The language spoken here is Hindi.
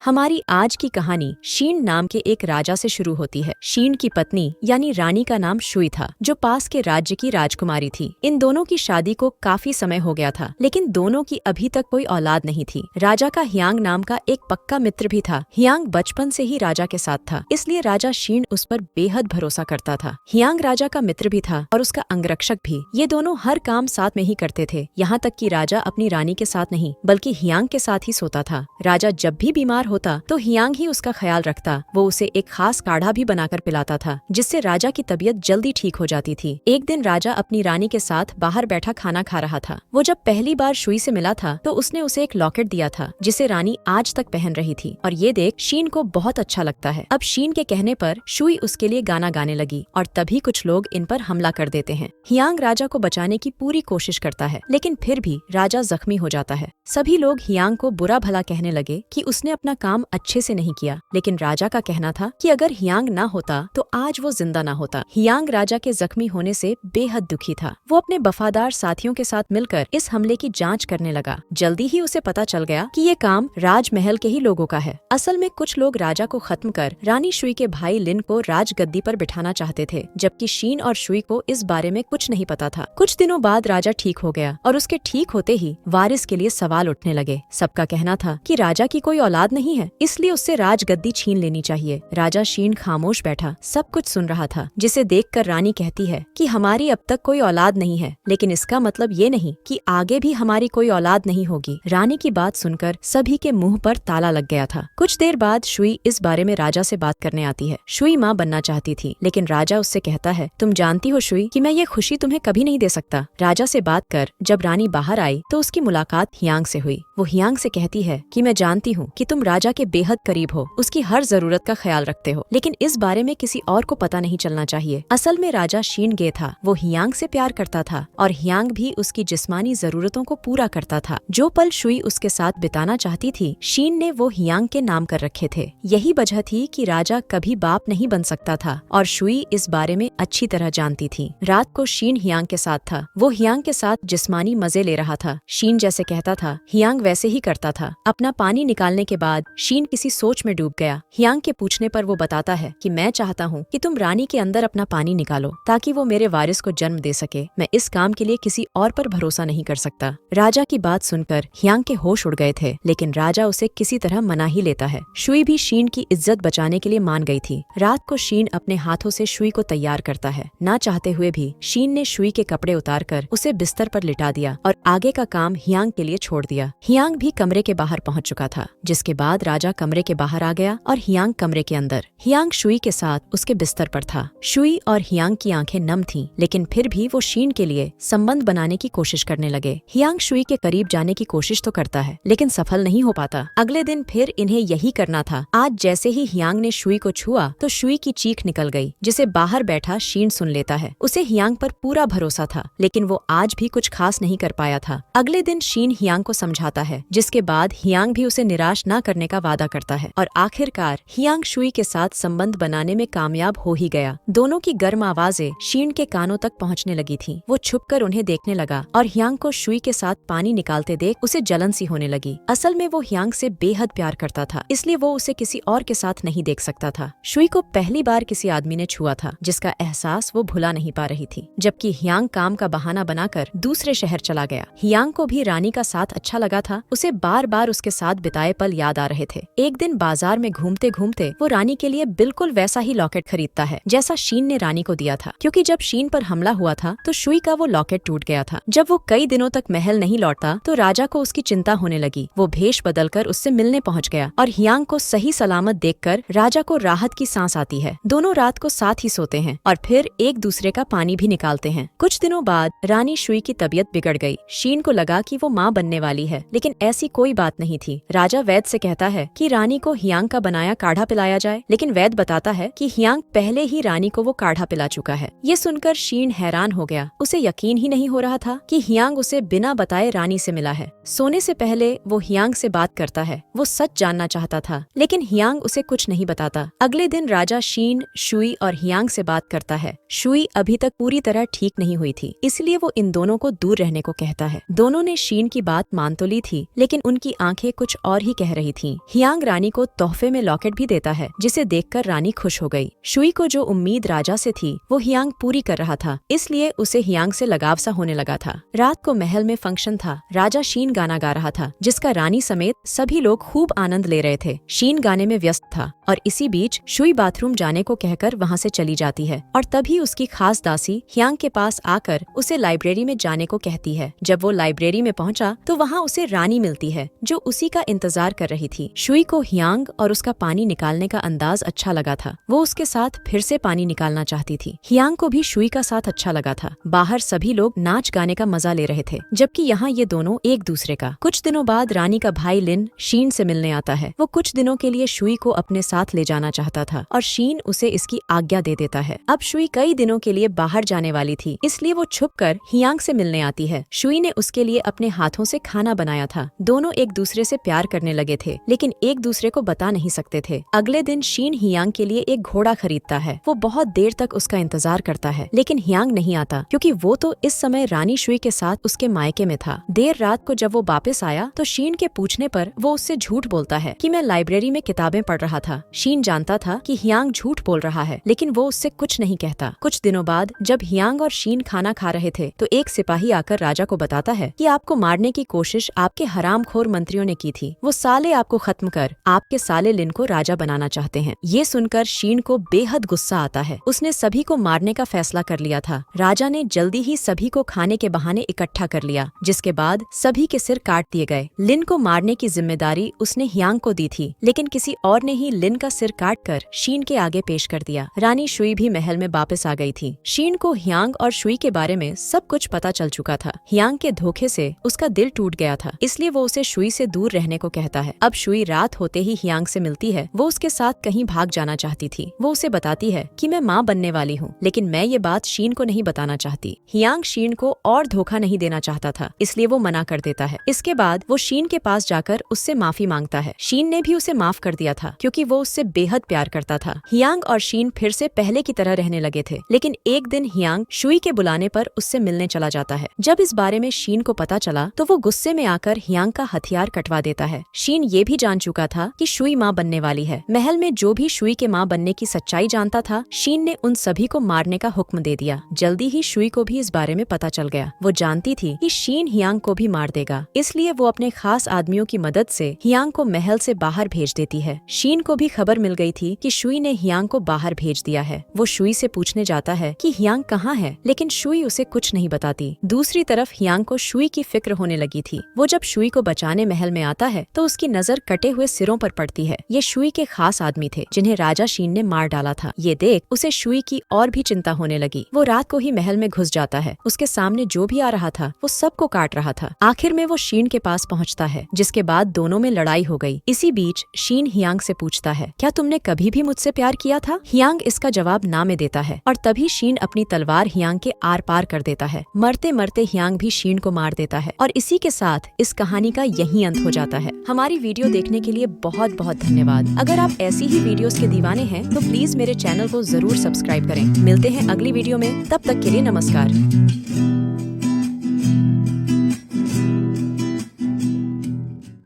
हमारी आज की कहानी शीन नाम के एक राजा से शुरू होती है। शीन की पत्नी यानी रानी का नाम शुई था, जो पास के राज्य की राजकुमारी थी। इन दोनों की शादी को काफी समय हो गया था, लेकिन दोनों की अभी तक कोई औलाद नहीं थी। राजा का हियांग नाम का एक पक्का मित्र भी था। हियांग बचपन से ही राजा के साथ था, इसलिए राजा शीन उस पर बेहद भरोसा करता था। हियांग राजा का मित्र भी था और उसका अंगरक्षक भी। ये दोनों हर काम साथ में ही करते थे, यहाँ तक कि राजा अपनी रानी के साथ नहीं बल्कि हियांग के साथ ही सोता था। राजा जब भी बीमार होता तो हियांग ही उसका ख्याल रखता। वो उसे एक खास काढ़ा भी बनाकर पिलाता था, जिससे राजा की तबीयत जल्दी ठीक हो जाती थी। एक दिन राजा अपनी रानी के साथ बाहर बैठा खाना खा रहा था। वो जब पहली बार शुई से मिला था तो उसने उसे एक लॉकेट दिया था, जिसे रानी आज तक पहन रही थी, और ये देख शीन को बहुत अच्छा लगता है। अब शीन के कहने पर शुई उसके लिए गाना गाने लगी और तभी कुछ लोग इन पर हमला कर देते हैं। हियांग राजा को बचाने की पूरी कोशिश करता है, लेकिन फिर भी राजा जख्मी हो जाता है। सभी लोग हियांग को बुरा भला कहने लगे कि उसने अपना काम अच्छे से नहीं किया, लेकिन राजा का कहना था कि अगर हियांग ना होता तो आज वो जिंदा ना होता। हियांग राजा के जख्मी होने से बेहद दुखी था। वो अपने वफादार साथियों के साथ मिलकर इस हमले की जांच करने लगा। जल्दी ही उसे पता चल गया कि ये काम राजमहल के ही लोगों का है। असल में कुछ लोग राजा को खत्म कर रानी शुई के भाई लिन को राजगद्दी पर बिठाना चाहते थे, जबकि शीन और शुई को इस बारे में कुछ नहीं पता था। कुछ दिनों बाद राजा ठीक हो गया और उसके ठीक होते ही वारिस के लिए सवाल उठने लगे। सबका कहना था कि राजा की कोई औलाद नहीं है, इसलिए उससे राजगद्दी छीन लेनी चाहिए। राजा शीन खामोश बैठा सब कुछ सुन रहा था, जिसे देखकर रानी कहती है कि हमारी अब तक कोई औलाद नहीं है, लेकिन इसका मतलब ये नहीं कि आगे भी हमारी कोई औलाद नहीं होगी। रानी की बात सुनकर सभी के मुंह पर ताला लग गया था। कुछ देर बाद शुई इस बारे में राजा से बात करने आती है। शुई माँ बनना चाहती थी, लेकिन राजा उससे कहता है, तुम जानती हो शुई कि मैं ये खुशी तुम्हें कभी नहीं दे सकता। राजा से बात कर जब रानी बाहर आई तो उसकी मुलाकात हियांग से हुई। वो हियांग से कहती है कि मैं जानती हूँ कि तुम राजा के बेहद करीब हो, उसकी हर जरूरत का ख्याल रखते हो, लेकिन इस बारे में किसी और को पता नहीं चलना चाहिए। असल में राजा शीन गे था। वो हियांग से प्यार करता था और हियांग भी उसकी जिस्मानी जरूरतों को पूरा करता था। जो पल शुई उसके साथ बिताना चाहती थी, शीन ने वो हियांग के नाम कर रखे थे। यही वजह थी कि राजा कभी बाप नहीं बन सकता था, और शुई इस बारे में अच्छी तरह जानती थी। रात को शीन हियांग के साथ था। वो हियांग के साथ जिस्मानी मजे ले रहा था। शीन जैसे कहता था हियांग वैसे ही करता था। अपना पानी निकालने के बाद शीन किसी सोच में डूब गया। हियांग के पूछने पर वो बताता है कि मैं चाहता हूँ कि तुम रानी के अंदर अपना पानी निकालो, ताकि वो मेरे वारिस को जन्म दे सके। मैं इस काम के लिए किसी और पर भरोसा नहीं कर सकता। राजा की बात सुनकर हियांग के होश उड़ गए थे, लेकिन राजा उसे किसी तरह मना ही लेता है। शुई भी शीन की इज्जत बचाने के लिए मान गई थी। रात को शीन अपने हाथों से शुई को तैयार करता है। ना चाहते हुए भी शीन ने शुई के कपड़े उतार कर उसे बिस्तर पर लिटा दिया और आगे का काम हियांग के लिए छोड़ दिया। हियांग भी कमरे के बाहर पहुंच चुका था, जिसके बाद राजा कमरे के बाहर आ गया और हियांग कमरे के अंदर। हियांग शुई के साथ उसके बिस्तर पर था। शुई और हियांग की आंखें नम थीं, लेकिन फिर भी वो शीन के लिए संबंध बनाने की कोशिश करने लगे। हियांग शुई के करीब जाने की कोशिश तो करता है, लेकिन सफल नहीं हो पाता। अगले दिन फिर इन्हें यही करना था। आज जैसे ही हियांग ने शुई को छुआ तो शुई की चीख निकल गई, जिसे बाहर बैठा शीन सुन लेता है। उसे हियांग पर पूरा भरोसा था, लेकिन वो आज भी कुछ खास नहीं कर पाया था। अगले दिन शीन हियांग को समझाता है, जिसके बाद हियांग भी उसे निराश न करने का वादा करता है, और आखिरकार हियांग शुई के साथ संबंध बनाने में कामयाब हो ही गया। दोनों की गर्म आवाजें शीन के कानों तक पहुंचने लगी थीं। वो छुपकर उन्हें देखने लगा और हियांग को शुई के साथ पानी निकालते देख उसे जलन सी होने लगी। असल में वो हियांग से बेहद प्यार करता था, इसलिए वो उसे किसी और के साथ नहीं देख सकता था। शुई को पहली बार किसी आदमी ने छुआ था, जिसका एहसास वो भुला नहीं पा रही थी। जबकि हियांग काम का बहाना बनाकर दूसरे शहर चला गया। हियांग को भी रानी का साथ अच्छा लगा था। उसे बार बार उसके साथ बिताए पल याद आ रहे थे। एक दिन बाजार में घूमते घूमते वो रानी के लिए बिल्कुल वैसा ही लॉकेट खरीदता है जैसा शीन ने रानी को दिया था, क्योंकि जब शीन पर हमला हुआ था तो शुई का वो लॉकेट टूट गया था। जब वो कई दिनों तक महल नहीं लौटता तो राजा को उसकी चिंता होने लगी। वो भेष बदलकर उससे मिलने पहुंच गया और हियांग को सही सलामत देखकर राजा को राहत की सांस आती है। दोनों रात को साथ ही सोते हैं और फिर एक दूसरे का पानी भी निकालते हैं। कुछ दिनों बाद रानी शुई की तबीयत बिगड़ गई। शीन को लगा कि वो माँ बनने वाली है, लेकिन ऐसी कोई बात नहीं थी। राजा वैद्य से कहता है कि रानी को हियांग का बनाया काढ़ा पिलाया जाए, लेकिन वैद्य बताता है कि हियांग पहले ही रानी को वो काढ़ा पिला चुका है। ये सुनकर शीन हैरान हो गया। उसे यकीन ही नहीं हो रहा था कि हियांग उसे बिना बताए रानी से मिला है। सोने से पहले वो हियांग से बात करता है। वो सच जानना चाहता था, लेकिन हियांग उसे कुछ नहीं बताता। अगले दिन राजा शीन, शुई और हियांग से बात करता है। शुई अभी तक पूरी तरह ठीक नहीं हुई थी, इसलिए वो इन दोनों को दूर रहने को कहता है। दोनों ने शीन की बात मान तो ली थी, लेकिन उनकी आंखें कुछ और ही कह रही थीं। नहीं, हियांग रानी को तोहफे में लॉकेट भी देता है, जिसे देखकर रानी खुश हो गई। शुई को जो उम्मीद राजा से थी वो हियांग पूरी कर रहा था, इसलिए उसे हियांग से लगाव सा होने लगा था। रात को महल में फंक्शन था। राजा शीन गाना गा रहा था, जिसका रानी समेत सभी लोग खूब आनंद ले रहे थे। शीन गाने में व्यस्त था और इसी बीच शुई बाथरूम जाने को कहकर वहाँ से चली जाती है और तभी उसकी खास दासी हियांग के पास आकर उसे लाइब्रेरी में जाने को कहती है। जब वो लाइब्रेरी में पहुंचा तो वहाँ उसे रानी मिलती है, जो उसी का इंतजार कर रही थी। शुई को हियांग और उसका पानी निकालने का अंदाज अच्छा लगा था। वो उसके साथ फिर से पानी निकालना चाहती थी। हियांग को भी शुई का साथ अच्छा लगा था। बाहर सभी लोग नाच गाने का मजा ले रहे थे, जबकि यहाँ ये दोनों एक दूसरे का। कुछ दिनों बाद रानी का भाई लिन शीन से मिलने आता है। वो कुछ दिनों के लिए शुई को अपने साथ ले जाना चाहता था और शीन उसे इसकी आज्ञा दे देता है। अब शुई कई दिनों के लिए बाहर जाने वाली थी, इसलिए वो छुपकर हियांग से मिलने आती है। शुई ने उसके लिए अपने हाथों से खाना बनाया था। दोनों एक दूसरे से प्यार करने लगे थे, लेकिन एक दूसरे को बता नहीं सकते थे। अगले दिन शीन हियांग के लिए एक घोड़ा खरीदता है। वो बहुत देर तक उसका इंतजार करता है, लेकिन हियांग नहीं आता, क्योंकि वो तो इस समय रानी शुई के साथ उसके मायके में था। देर रात को जब वो वापस आया तो शीन के पूछने पर वो उससे झूठ बोलता है कि मैं लाइब्रेरी में किताबें पढ़ रहा था। शीन जानता था कि हियांग झूठ बोल रहा है, लेकिन वो उससे कुछ नहीं कहता। कुछ दिनों बाद जब हियांग और शीन खाना खा रहे थे तो एक सिपाही आकर राजा को बताता है कि आपको मारने की कोशिश आपके हरामखोर मंत्रियों ने की थी। वो साले आपको खत्म कर आपके साले लिन को राजा बनाना चाहते हैं। ये सुनकर शीन को बेहद गुस्सा आता है। उसने सभी को मारने का फैसला कर लिया था। राजा ने जल्दी ही सभी को खाने के बहाने इकट्ठा कर लिया, जिसके बाद सभी के सिर काट दिए गए। लिन को मारने की जिम्मेदारी उसने हियांग को दी थी, लेकिन किसी और ने ही लिन का सिर काटकर शीन के आगे पेश कर दिया। रानी शुई भी महल में वापस आ गई थी। शीन को हियांग और शुई के बारे में सब कुछ पता चल चुका था। हियांग के धोखे से उसका दिल टूट गया था, इसलिए वो उसे शुई से दूर रहने को कहता है। अब शुई रात होते ही हियांग से मिलती है। वो उसके साथ कहीं भाग जाना चाहती थी। वो उसे बताती है कि मैं माँ बनने वाली हूँ, लेकिन मैं ये बात शीन को नहीं बताना चाहती। हियांग शीन को और धोखा नहीं देना चाहता था, इसलिए वो मना कर देता है। इसके बाद वो शीन के पास जाकर उससे माफी मांगता है। शीन ने भी उसे माफ कर दिया था, क्योंकि वो उससे बेहद प्यार करता था। हियांग और शीन फिर से पहले की तरह रहने लगे थे, लेकिन एक दिन हियांग शुई के बुलाने पर उससे मिलने चला जाता है। जब इस बारे में शीन को पता चला तो वो गुस्से में आकर हियांग का हथियार कटवा देता है। शीन ये भी जान चुका था कि शुई माँ बनने वाली है। महल में जो भी शुई के माँ बनने की सच्चाई जानता था, शीन ने उन सभी को मारने का हुक्म दे दिया। जल्दी ही शुई को भी इस बारे में पता चल गया। वो जानती थी कि शीन हियांग को भी मार देगा, इसलिए वो अपने खास आदमियों की मदद से हियांग को महल से बाहर भेज देती है। शीन को भी खबर मिल गई थी कि शुई ने हियांग को बाहर भेज दिया है। वो शुई से पूछने जाता है कि हियांग कहाँ है, लेकिन शुई उसे कुछ नहीं बताती। दूसरी तरफ हियांग को शुई की फिक्र होने लगी थी। वो जब शुई को बचाने महल में आता है तो उसकी नजर कटे हुए सिरों पर पड़ती है। ये शुई के खास आदमी थे, जिन्हें राजा शीन ने मार डाला था। ये देख उसे शुई की और भी चिंता होने लगी। वो रात को ही महल में घुस जाता है। उसके सामने जो भी आ रहा था वो सबको काट रहा था। आखिर में वो शीन के पास पहुँचता है, जिसके बाद दोनों में लड़ाई हो गई। इसी बीच शीन हियांग से पूछता है, क्या तुमने कभी भी मुझसे प्यार किया था? हियांग इसका जवाब ना में देता है और तभी शीन अपनी तलवार हियांग के आर पार कर देता है। मरते मरते हियांग भी शीन को मार देता है और इसी के साथ इस कहानी का यही अंत हो जाता है। हमारी वीडियो देखने के लिए बहुत बहुत धन्यवाद। अगर आप ऐसी ही वीडियोस के दीवाने हैं तो प्लीज मेरे चैनल को जरूर सब्सक्राइब करें। मिलते हैं अगली वीडियो में, तब तक के लिए नमस्कार।